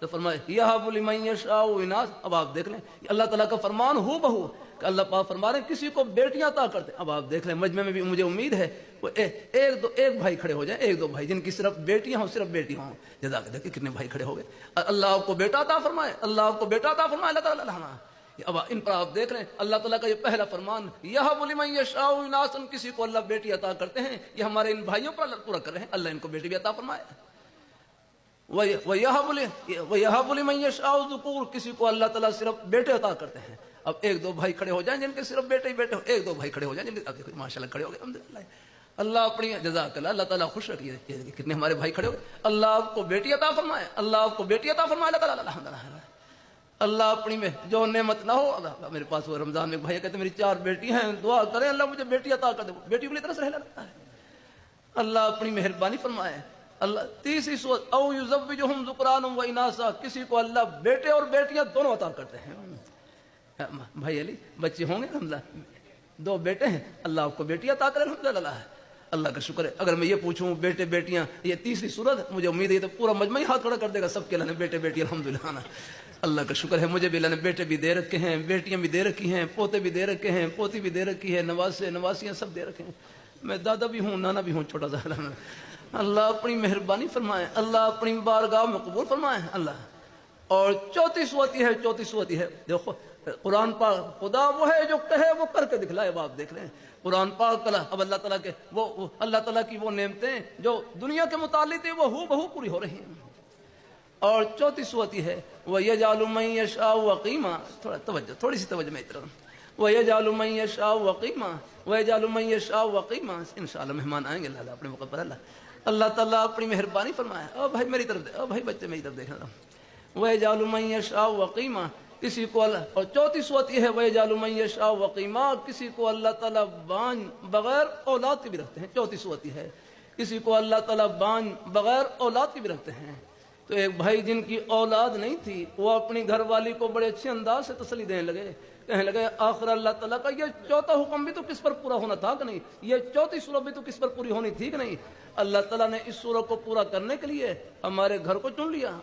تو فرمائے یہب لمن یشاء اناث. اب آپ دیکھ لیں اللہ تعالیٰ کا فرمان ہو بہو کہ اللہ پاک فرما رہے ہیں کسی کو بیٹیاں عطا کرتے ہیں. اب آپ دیکھ لیں مجمع میں بھی مجھے امید ہے وہ ایک بھائی کھڑے ہو جائیں, ایک دو بھائی جن کی صرف بیٹیاں ہوں, صرف بیٹی ہوں. جزاک دیکھیں کتنے بھائی کھڑے ہو گئے. اللہ آپ کو بیٹا عطا فرمائے, اللہ آپ کو بیٹا عطا فرمائے, اللہ تعالیٰ. اب ان پر آپ دیکھ رہے ہیں اللہ تعالیٰ کا یہ پہلا فرمان یہب لمن یشاء اناثا, کسی کو اللہ بیٹی عطا کرتے ہیں. یہ ہمارے ان بھائیوں پر اللہ پورا کر رہے ہیں, اللہ ان کو بیٹی بھی عطا فرمائے. وَيَهَبُ لِمَن يَشَاءُ الذُّكُورَ, کسی کو اللہ تعالیٰ صرف بیٹے عطا کرتے ہیں. اب ایک دو بھائی کھڑے ہو جائیں جن کے صرف بیٹے ہی بیٹے ہو, ایک دو بھائی کھڑے ہو جائیں جن کے ماشاءاللہ کھڑے ہو گئے الحمدللہ. اللہ اپنی جزاک اللہ, اللہ تعالیٰ خوش رکھیے کتنے ہمارے بھائی کھڑے ہو گئے. اللہ آپ کو بیٹی عطا فرمائے, اللہ آپ کو بیٹی عطا فرمائے, اللہ تعالیٰ الحمدللہ. اللہ اپنی میں جو نعمت نہ ہو. میرے پاس وہ رمضان میں بھائی کہتے میری 4 بیٹی ہیں, دعا کریں اللہ مجھے بیٹی عطا کر دے. بیٹی کی طرح سے رہتا ہے. اللہ اپنی مہربانی فرمائے. اللہ تیسری صورت او یزوجہم ذکرانا و اناثا, کسی کو اللہ بیٹے اور بیٹیاں دونوں عطا کرتے ہیں. بھائی علی بچے ہوں گے الحمدللہ, 2 بیٹے ہیں, اللہ آپ کو بیٹی عطا کرے الحمدللہ. اللہ کا شکر ہے. اگر میں یہ پوچھوں بیٹے بیٹیاں, یہ تیسری صورت, مجھے امید ہے تو پورا مجمع ہی ہاتھ کھڑا کر دے گا سب کے. اللہ نے بیٹے بیٹی الحمدللہ. اللہ کا شکر ہے مجھے بھی اللہ نے بیٹے بھی دے رکھے ہیں, بیٹیاں بھی دے رکھی ہیں, پوتے بھی دے رکھے ہیں, پوتی بھی دے رکھی ہے, نواسے نواسیاں سب دے رکھے ہیں. میں دادا بھی ہوں, نانا بھی ہوں, چھوٹا سا. اللہ اپنی مہربانی فرمائے, اللہ اپنی بارگاہ میں قبول فرمائے اللہ. اور چوتھی صورت ہے دیکھو قرآن پاک, خدا وہ ہے جو کہے وہ کر کے دکھلائے. اب آپ دیکھ رہے ہیں قرآن پاک اب اللہ تعالیٰ کے وہ اللہ تعالیٰ کی وہ نعمتیں جو دنیا کے متعلق تھی وہ ہو پوری ہو رہی ہیں. اور چوتھی صورت یہ ہے وَيَجْعَلُ مَن يَشَاءُ عَقِيمًا. تھوڑی سی توجہ میں ادھر. وَيَجْعَلُ مَن يَشَاءُ عَقِيمًا وَيَجْعَلُ مَن يَشَاءُ عَقِيمًا. انشاءاللہ مہمان آئیں گے اللہ اپنے موقع پر. اللہ تعالیٰ اپنی مہربانی فرمائے. او بھائی میری طرف دے, او بھائی بچے میری طرف دیکھنا. وَيَجْعَلُ مَن يَشَاءُ عَقِيمًا, کسی کو اللہ. اور چوتھی صورت یہ ہے وَيَجْعَلُ مَن يَشَاءُ عَقِيمًا, کسی کو اللہ تعالیٰ بان بغیر اولاد کے بھی رکھتے ہیں. چوتھی صورت یہ ہے کسی کو اللہ تعالیٰ بان بغیر اولاد کے بھی رکھتے ہیں. تو ایک بھائی جن کی اولاد نہیں تھی وہ اپنی گھر والی کو بڑے اچھے انداز سے تسلی دینے لگے, کہنے لگے آخر اللہ تعالیٰ کا یہ چوتھا حکم بھی تو کس پر پورا ہونا تھا کہ نہیں, یہ چوتھی صورت بھی تو کس پر پوری ہونی تھی کہ نہیں. اللہ تعالیٰ نے اس صورت کو پورا کرنے کے لیے ہمارے گھر کو چن لیا.